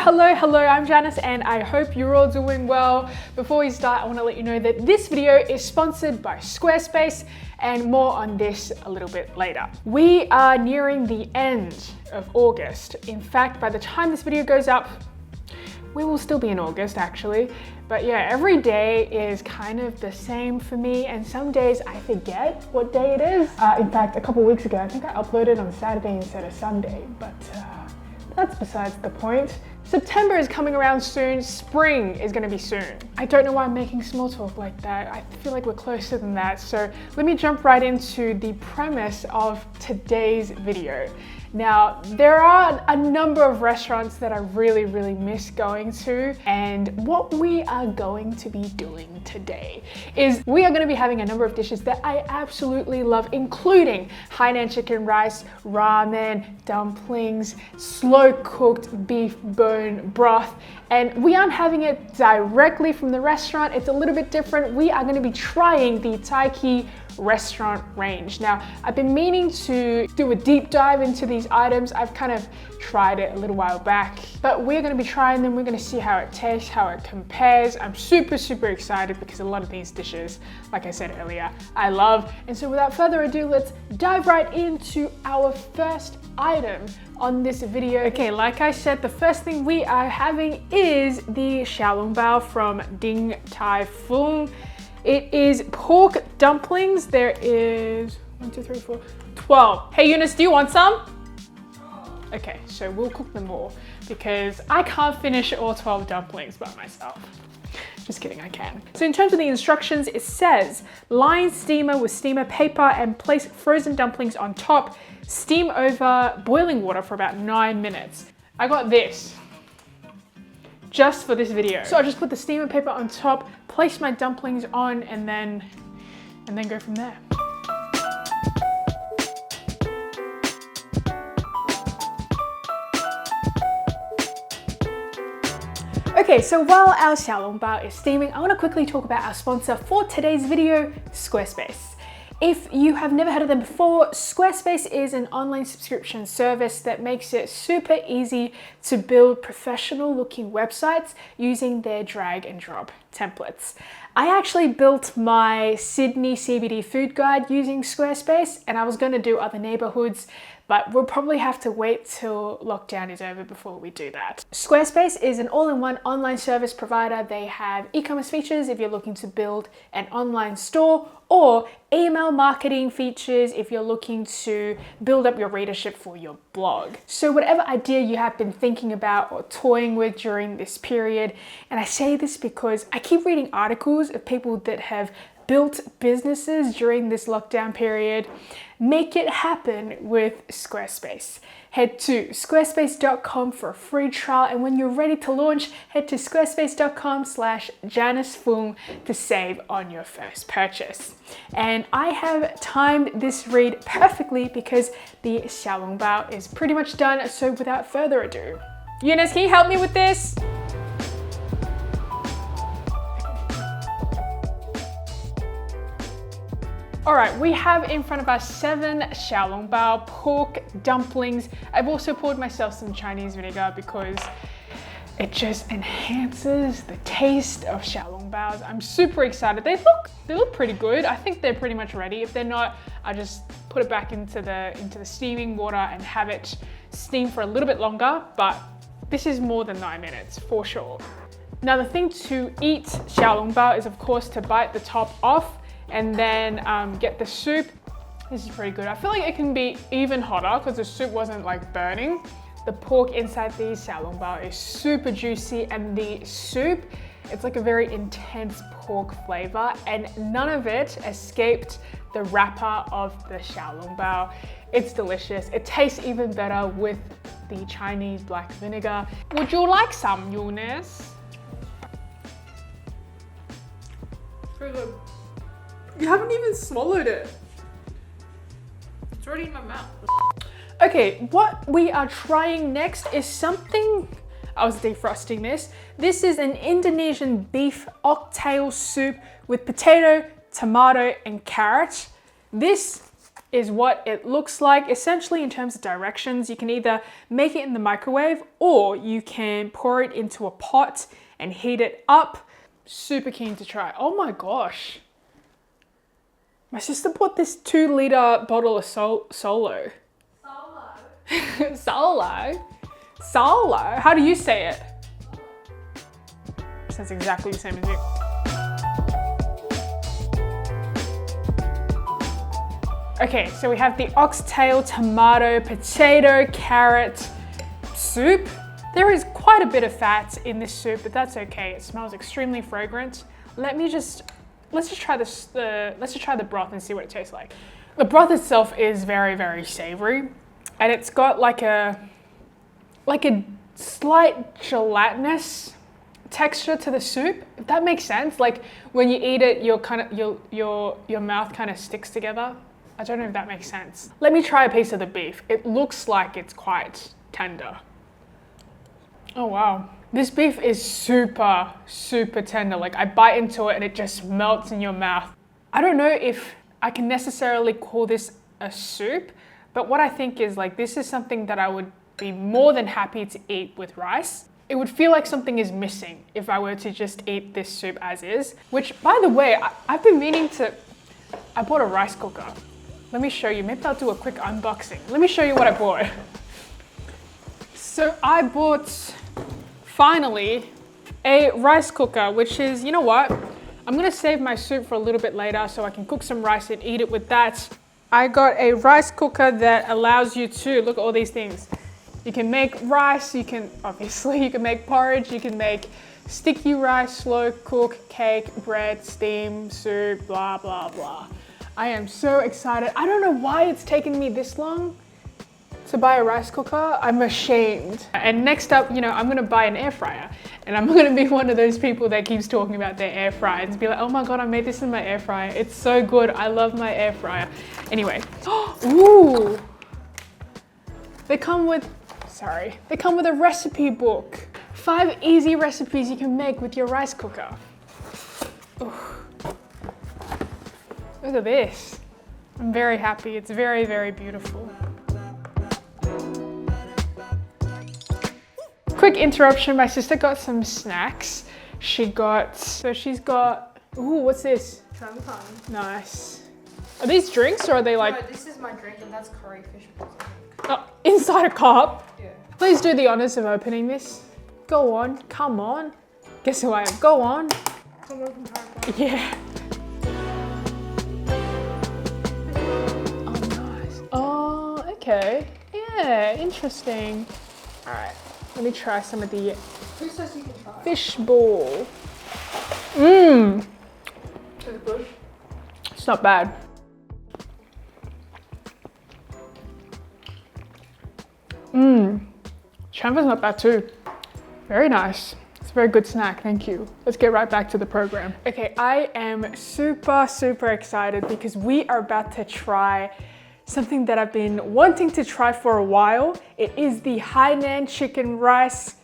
Hello, I'm Janice and I hope you're all doing well. Before we start, I want to let you know that this video is sponsored by Squarespace and more on this a little bit later. We are nearing the end of August. In fact, by the time this video goes up, we will still be in August actually. But yeah, every day is kind of the same for me and some days I forget what day it is. In fact, a couple weeks ago, I think I uploaded on Saturday instead of Sunday, but that's besides the point. September is coming around soon, spring is gonna be soon. I don't know why I'm making small talk like that. I feel like we're closer than that. So let me jump right into the premise of today's video. Now, there are a number of restaurants that I really miss going to, and what we are going to be doing today is we are going to be having a number of dishes that I absolutely love, including Hainan chicken rice, ramen, dumplings, slow-cooked beef bone broth, and we aren't having it directly from the restaurant. It's a little bit different. We are going to be trying the Thai Kee restaurant range. Now, I've been meaning to do a deep dive into these items. I've kind of tried it a little while back, but we're going to be trying them. We're going to see how it tastes, how it compares. I'm super excited because a lot of these dishes, like I said earlier, I love. And so without further ado, let's dive right into our first item on this video. Okay, like I said, the first thing we are having is the xiaolongbao from Ding Tai Fung. It is pork dumplings. There is 1, 2, 3, 4, 12. Hey Eunice, do you want some? Okay, so we'll cook them all because I can't finish all 12 dumplings by myself. Just kidding, I can. So in terms of the instructions, it says line steamer with steamer paper and place frozen dumplings on top. Steam over boiling water for about 9 minutes. I got this just for this video. So I just put the steamer paper on top, place my dumplings on, and then go from there. Okay, so while our xiaolongbao is steaming, I want to quickly talk about our sponsor for today's video, Squarespace. If you have never heard of them before, Squarespace is an online subscription service that makes it super easy to build professional looking websites using their drag and drop templates. I actually built my Sydney CBD food guide using Squarespace, and I was going to do other neighborhoods, but we'll probably have to wait till lockdown is over before we do that. Squarespace is an all-in-one online service provider. They have e-commerce features if you're looking to build an online store, or email marketing features if you're looking to build up your readership for your blog. So whatever idea you have been thinking about or toying with during this period, and I say this because I keep reading articles of people that have built businesses during this lockdown period, make it happen with Squarespace. Head to squarespace.com for a free trial, and when you're ready to launch, head to squarespace.com/JaniceFung to save on your first purchase. And I have timed this read perfectly because the xiaolongbao is pretty much done, so without further ado, Eunice, can you help me with this? All right, we have in front of us 7 xiaolongbao pork dumplings. I've also poured myself some Chinese vinegar because it just enhances the taste of xiaolongbaos. I'm super excited. They look pretty good. I think they're pretty much ready. If they're not, I just put it back into the steaming water and have it steam for a little bit longer, but this is more than 9 minutes for sure. Now the thing to eat xiaolongbao is of course to bite the top off and then get the soup. This is pretty good. I feel like it can be even hotter because the soup wasn't like burning. The pork inside these xiaolongbao is super juicy, and the soup, it's like a very intense pork flavor, and none of it escaped the wrapper of the xiaolongbao. It's delicious. It tastes even better with the Chinese black vinegar. Would you like some, Eunice? Pretty good. You haven't even swallowed it. It's already in my mouth. Okay, what we are trying next is something, I was defrosting this. This is an Indonesian beef oxtail soup with potato, tomato, and carrot. This is what it looks like. Essentially, in terms of directions, you can either make it in the microwave or you can pour it into a pot and heat it up. Super keen to try. Oh my gosh. My sister bought this 2-liter bottle of Solo. Solo? Solo? How do you say it? Sounds exactly the same as you. Okay, so we have the oxtail, tomato, potato, carrot soup. There is quite a bit of fat in this soup, but that's okay. It smells extremely fragrant. Let's just try this. Let's just try the broth and see what it tastes like. The broth itself is very, very savory, and it's got like a slight gelatinous texture to the soup, if that makes sense. Like when you eat it, your mouth kind of sticks together. I don't know if that makes sense. Let me try a piece of the beef. It looks like it's quite tender. Oh wow. This beef is super, super tender. Like I bite into it and it just melts in your mouth. I don't know if I can necessarily call this a soup, but what I think is like, this is something that I would be more than happy to eat with rice. It would feel like something is missing if I were to just eat this soup as is, which by the way, I've been meaning to, I bought a rice cooker. Let me show you, maybe I'll do a quick unboxing. Let me show you what I bought. So I bought, finally, a rice cooker, which is, you know what? I'm gonna save my soup for a little bit later so I can cook some rice and eat it with that. I got a rice cooker that allows you to, look at all these things. You can make rice, you can make porridge, you can make sticky rice, slow cook, cake, bread, steam, soup, blah, blah, blah. I am so excited. I don't know why it's taken me this long to buy a rice cooker. I'm ashamed. And next up, you know, I'm gonna buy an air fryer. And I'm gonna be one of those people that keeps talking about their air fryer and be like, oh my God, I made this in my air fryer. It's so good, I love my air fryer. Anyway, ooh. They come with a recipe book. 5 easy recipes you can make with your rice cooker. Ooh. Look at this. I'm very happy. It's very, very beautiful. Quick interruption. My sister got some snacks. She's got, ooh, what's this? Nice. Are these drinks or are they like? No, this is my drink and that's curry fish balls, I think. Oh, inside a cup? Yeah. Please do the honors of opening this. Go on, come on. Guess who I am? Go on. Someone from Paraguay. Yeah. Oh, nice. Oh, okay. Yeah, interesting. All right, let me try some of the Who says you can try? fish ball. Mmm. Is it good? It's not bad. Mmm. Chamber's not bad too. Very nice. It's a very good snack, thank you. Let's get right back to the program. Okay, I am super, super excited because we are about to try something that I've been wanting to try for a while. It is the Hainan Chicken rice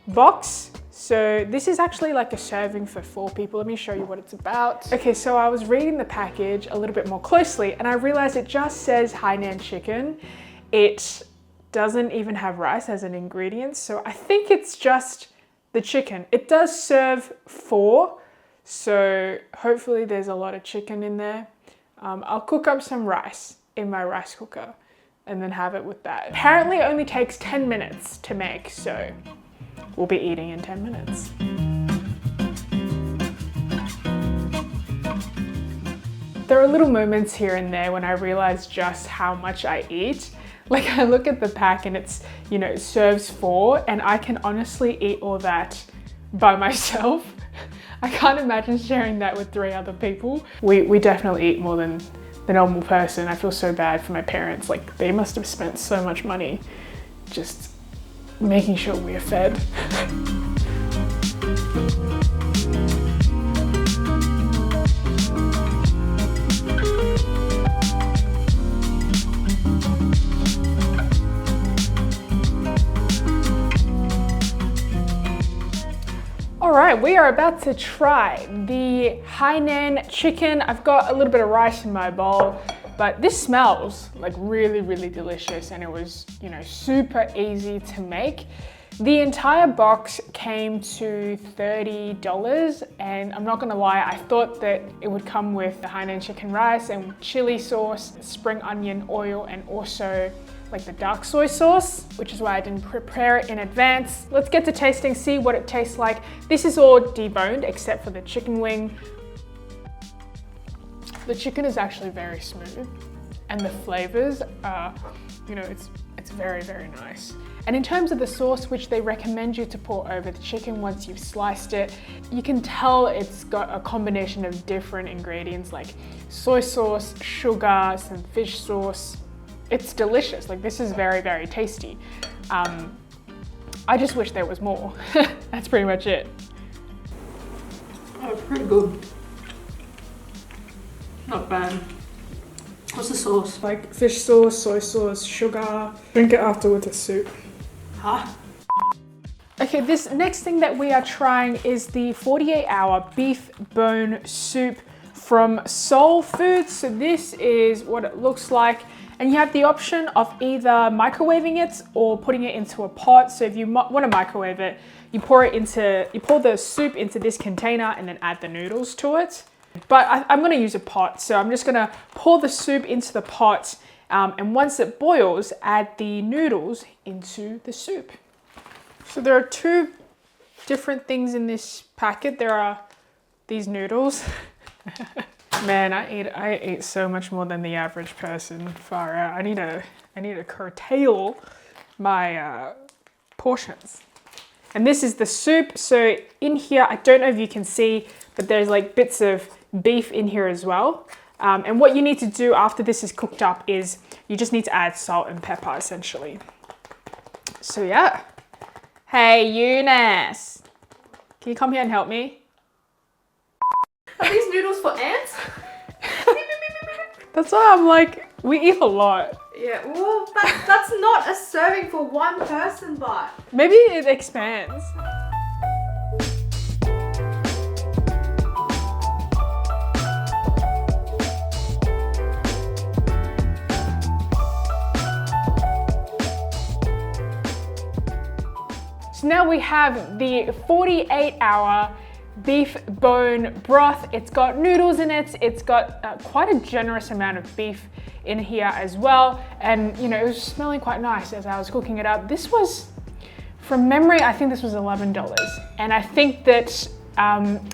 box. So this is actually like a serving for 4 people. Let me show you what it's about. Okay, so I was reading the package a little bit more closely and I realized it just says Hainan Chicken. It doesn't even have rice as an ingredient. So I think it's just the chicken. It does serve 4, so hopefully there's a lot of chicken in there. I'll cook up some rice in my rice cooker and then have it with that. Apparently it only takes 10 minutes to make, so we'll be eating in 10 minutes. There are little moments here and there when I realize just how much I eat. Like I look at the pack and it's, you know, it serves 4 and I can honestly eat all that by myself. I can't imagine sharing that with 3 other people. We definitely eat more than the normal person. I feel so bad for my parents. Like they must have spent so much money just making sure we are fed. All right, we are about to try the Hainan chicken. I've got a little bit of rice in my bowl. But this smells like really, really delicious, and it was, you know, super easy to make. The entire box came to $30, and I'm not gonna lie, I thought that it would come with the Hainan chicken rice and chili sauce, spring onion oil, and also like the dark soy sauce, which is why I didn't prepare it in advance. Let's get to tasting, see what it tastes like. This is all deboned except for the chicken wing. The chicken is actually very smooth, and the flavors are, you know, it's very, very nice. And in terms of the sauce, which they recommend you to pour over the chicken once you've sliced it, you can tell it's got a combination of different ingredients like soy sauce, sugar, some fish sauce. It's delicious. Like, this is very, very tasty. I just wish there was more. That's pretty much it. Oh, pretty good. Not bad. What's the sauce? Like fish sauce, soy sauce, sugar. Drink it after with the soup. Huh? Okay, this next thing that we are trying is the 48-hour beef bone soup from Seoul Foods. So this is what it looks like. And you have the option of either microwaving it or putting it into a pot. So if you want to microwave it, you pour the soup into this container and then add the noodles to it. But I'm gonna use a pot. So I'm just gonna pour the soup into the pot. And once it boils, add the noodles into the soup. So there are two different things in this packet. There are these noodles. Man, I eat so much more than the average person. Far out. I need to curtail my portions. And this is the soup. So in here, I don't know if you can see, but there's like bits of beef in here as well. And what you need to do after this is cooked up is you just need to add salt and pepper essentially. So yeah. Hey, Eunice, can you come here and help me? Are these noodles for ants? That's why I'm like, we eat a lot. Yeah, well, that's not a serving for one person, but. Maybe it expands. So now we have the 48-hour beef bone broth. It's got noodles in it. It's got quite a generous amount of beef in here as well. And you know, it was smelling quite nice as I was cooking it up. This was, from memory, I think this was $11. And I think that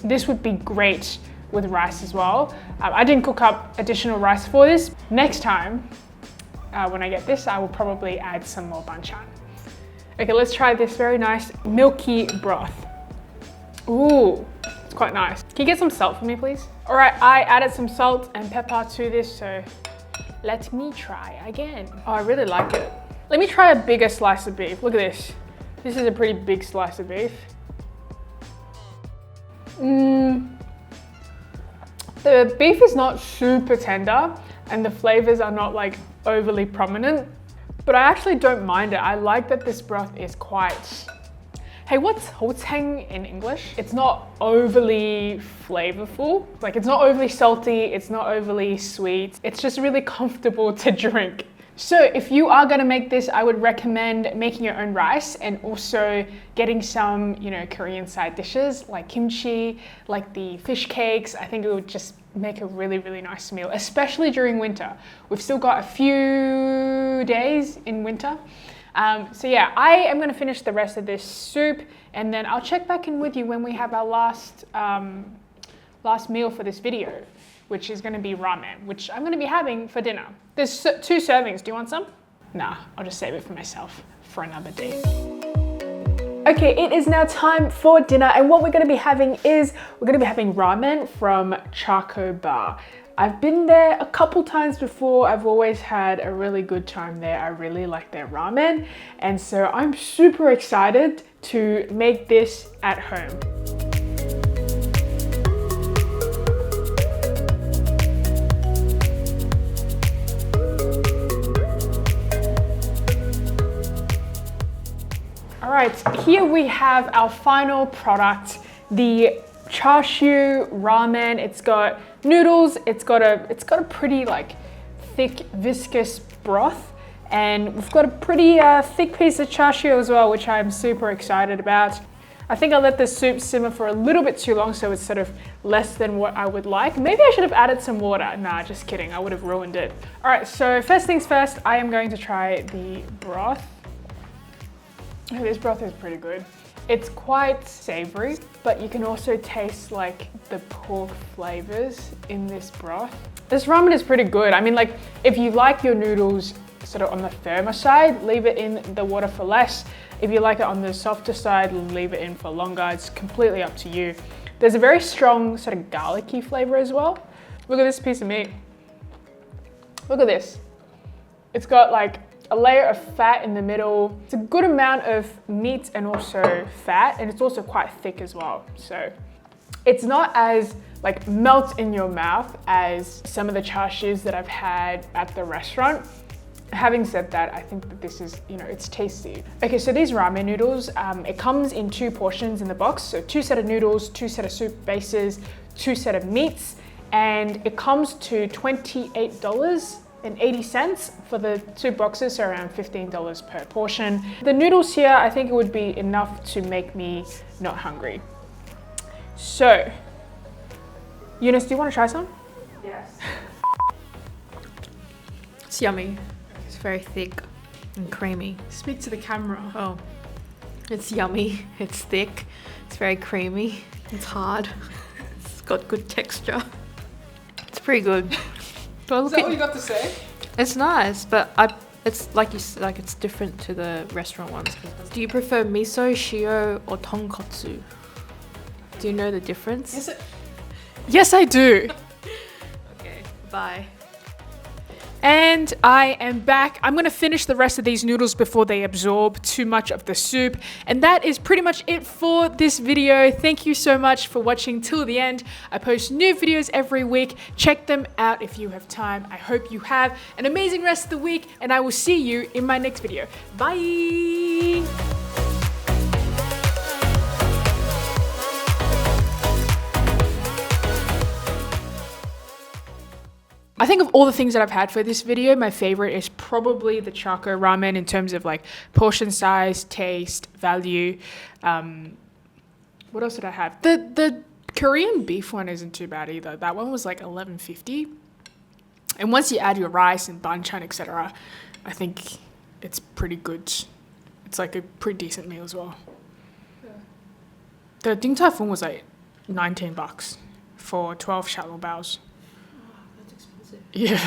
this would be great with rice as well. I didn't cook up additional rice for this. Next time, when I get this, I will probably add some more banchan. Okay, let's try this very nice milky broth. Ooh, it's quite nice. Can you get some salt for me, please? All right, I added some salt and pepper to this, so let me try again. Oh, I really like it. Let me try a bigger slice of beef. Look at this. This is a pretty big slice of beef. The beef is not super tender and the flavors are not like overly prominent, but I actually don't mind it. I like that this broth is quite, hey, what's hoteng in English? It's not overly flavorful. Like, it's not overly salty, it's not overly sweet. It's just really comfortable to drink. So if you are gonna make this, I would recommend making your own rice and also getting some, you know, Korean side dishes like kimchi, like the fish cakes. I think it would just make a really, really nice meal, especially during winter. We've still got a few days in winter. So yeah, I am gonna finish the rest of this soup and then I'll check back in with you when we have our last meal for this video, which is gonna be ramen, which I'm gonna be having for dinner. There's 2 servings, do you want some? Nah, I'll just save it for myself for another day. Okay, it is now time for dinner and what we're gonna be having is, we're gonna be having ramen from Chaco Bar. I've been there a couple times before. I've always had a really good time there. I really like their ramen. And so I'm super excited to make this at home. All right, here we have our final product, the char siu ramen. It's got noodles, it's got a pretty like thick, viscous broth. And we've got a pretty thick piece of char siu as well, which I'm super excited about. I think I let the soup simmer for a little bit too long, so it's sort of less than what I would like. Maybe I should have added some water. Nah, just kidding, I would have ruined it. All right, so first things first, I am going to try the broth. Oh, this broth is pretty good. It's quite savory, but you can also taste like the pork flavors in this broth. This ramen is pretty good. I mean, like, if you like your noodles sort of on the firmer side, leave it in the water for less. If you like it on the softer side, leave it in for longer. It's completely up to you. There's a very strong sort of garlicky flavor as well. Look at this piece of meat. Look at this. It's got like a layer of fat in the middle. It's a good amount of meat and also fat, and it's also quite thick as well. So it's not as like melt in your mouth as some of the char sius that I've had at the restaurant. Having said that, I think that this is, you know, it's tasty. Okay, so these ramen noodles, it comes in 2 portions in the box. So 2 set of noodles, 2 set of soup bases, 2 set of meats, and it comes to $28.80 for the 2 boxes, so around $15 per portion. The noodles here, I think it would be enough to make me not hungry. So, Eunice, do you want to try some? Yes. It's yummy. It's very thick and creamy. Speak to the camera. Oh, it's yummy. It's thick. It's very creamy. It's hard. It's got good texture. It's pretty good. Do I look Is that what you got to say? It's nice, but it's like it's different to the restaurant ones. Do you prefer miso, shio, or tonkotsu? Do you know the difference? Yes, I do. Okay, bye. And I am back. I'm gonna finish the rest of these noodles before they absorb too much of the soup. And that is pretty much it for this video. Thank you so much for watching till the end. I post new videos every week. Check them out if you have time. I hope you have an amazing rest of the week, and I will see you in my next video. Bye. I think of all the things that I've had for this video, my favorite is probably the Chaco Ramen in terms of like portion size, taste, value. What else did I have? The Korean beef one isn't too bad either. That one was like $11.50. And once you add your rice and banchan, etc., I think it's pretty good. It's like a pretty decent meal as well. Yeah. The Ding Tai Fung was like $19 for 12 shallow baos. That's expensive. Yeah.